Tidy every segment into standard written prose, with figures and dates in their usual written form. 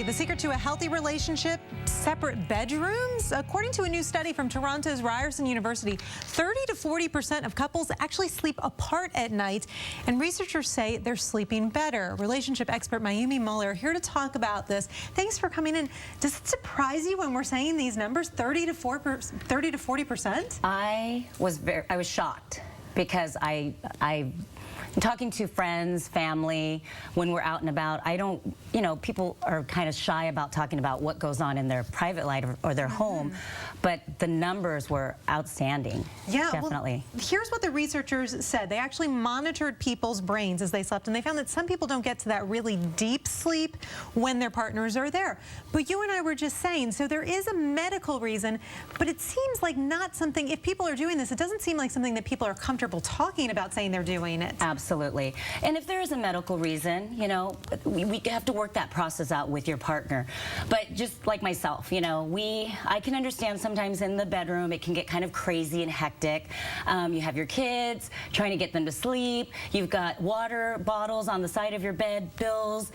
The secret to a healthy relationship, separate bedrooms. According to a new study from Toronto's Ryerson University, 30 to 40% of couples actually sleep apart at night, and researchers say they're sleeping better. Relationship expert Mayumi Muller here to talk about this. Thanks for coming in. Does it surprise you when we're saying these numbers, 30 to 40%? I was shocked because I'm talking to friends, family, when we're out and about. I don't, people are kind of shy about talking about what goes on in their private life or their home, but the numbers were outstanding. Yeah, definitely. Well, here's what the researchers said. They actually monitored people's brains as they slept, and they found that some people don't get to that really deep sleep when their partners are there. But you and I were just saying, so there is a medical reason, but it seems like not something, if people are doing this, it doesn't seem like something that people are comfortable talking about saying they're doing it. Absolutely. And if there is a medical reason, we have to work that process out with your partner. But just like myself, I can understand sometimes in the bedroom it can get kind of crazy and hectic. You have your kids, trying to get them to sleep. You've got water bottles on the side of your bed, bills.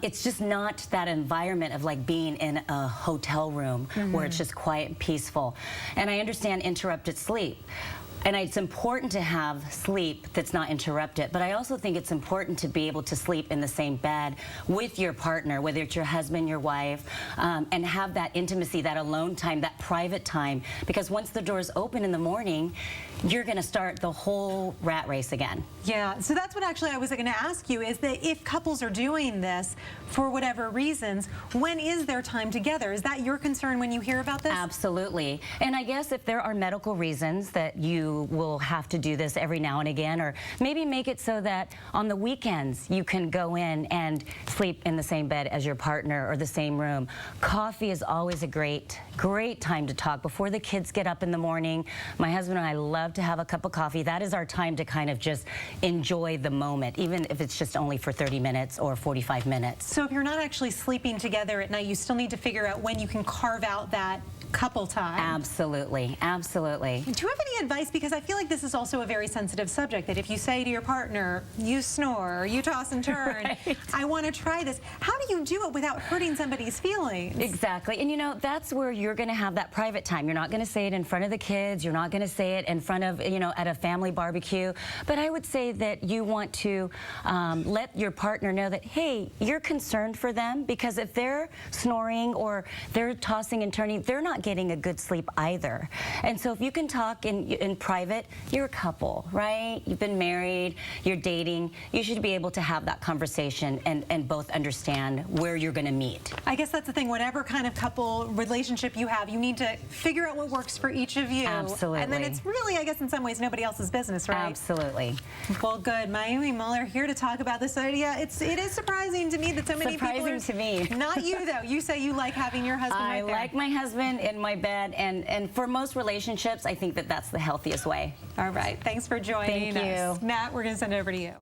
It's just not that environment of like being in a hotel room where it's just quiet and peaceful. And I understand interrupted sleep. And it's important to have sleep that's not interrupted, but I also think it's important to be able to sleep in the same bed with your partner, whether it's your husband, your wife, and have that intimacy, that alone time, that private time, because once the doors open in the morning, you're going to start the whole rat race again. Yeah, so that's what actually I was going to ask you, is that if couples are doing this for whatever reasons, when is their time together? Is that your concern when you hear about this? Absolutely. And I guess if there are medical reasons that you will have to do this every now and again, or maybe make it so that on the weekends you can go in and sleep in the same bed as your partner or the same room. Coffee is always a great time to talk before the kids get up in the morning. My husband and I love to have a cup of coffee. That is our time to kind of just enjoy the moment, even if it's just only for 30 minutes or 45 minutes. So if you're not actually sleeping together at night, you still need to figure out when you can carve out that couple time. Absolutely, absolutely. Do you have any advice? Because I feel like this is also a very sensitive subject, that if you say to your partner, you snore, or you toss and turn, right, I want to try this. How do you do it without hurting somebody's feelings? Exactly. And that's where you're going to have that private time. You're not going to say it in front of the kids. You're not going to say it in front of, at a family barbecue. But I would say that you want to let your partner know that, hey, you're concerned for them, because if they're snoring or they're tossing and turning, they're not getting a good sleep either. And so if you can talk in private, you're a couple, right? You've been married, you're dating, you should be able to have that conversation and both understand where you're going to meet. I guess that's the thing, whatever kind of couple relationship you have, you need to figure out what works for each of you. Absolutely. And then it's really, I guess in some ways, nobody else's business, right? Absolutely. Well, good. Mayumi Muller here to talk about this idea. It is surprising to me that so many people are... Surprising to me. Not you, though. You say you like having your husband right there. I like my husband in my bed, and for most relationships, I think that that's the healthiest way. All right. Thanks for joining us. Thank you. Matt, we're going to send it over to you.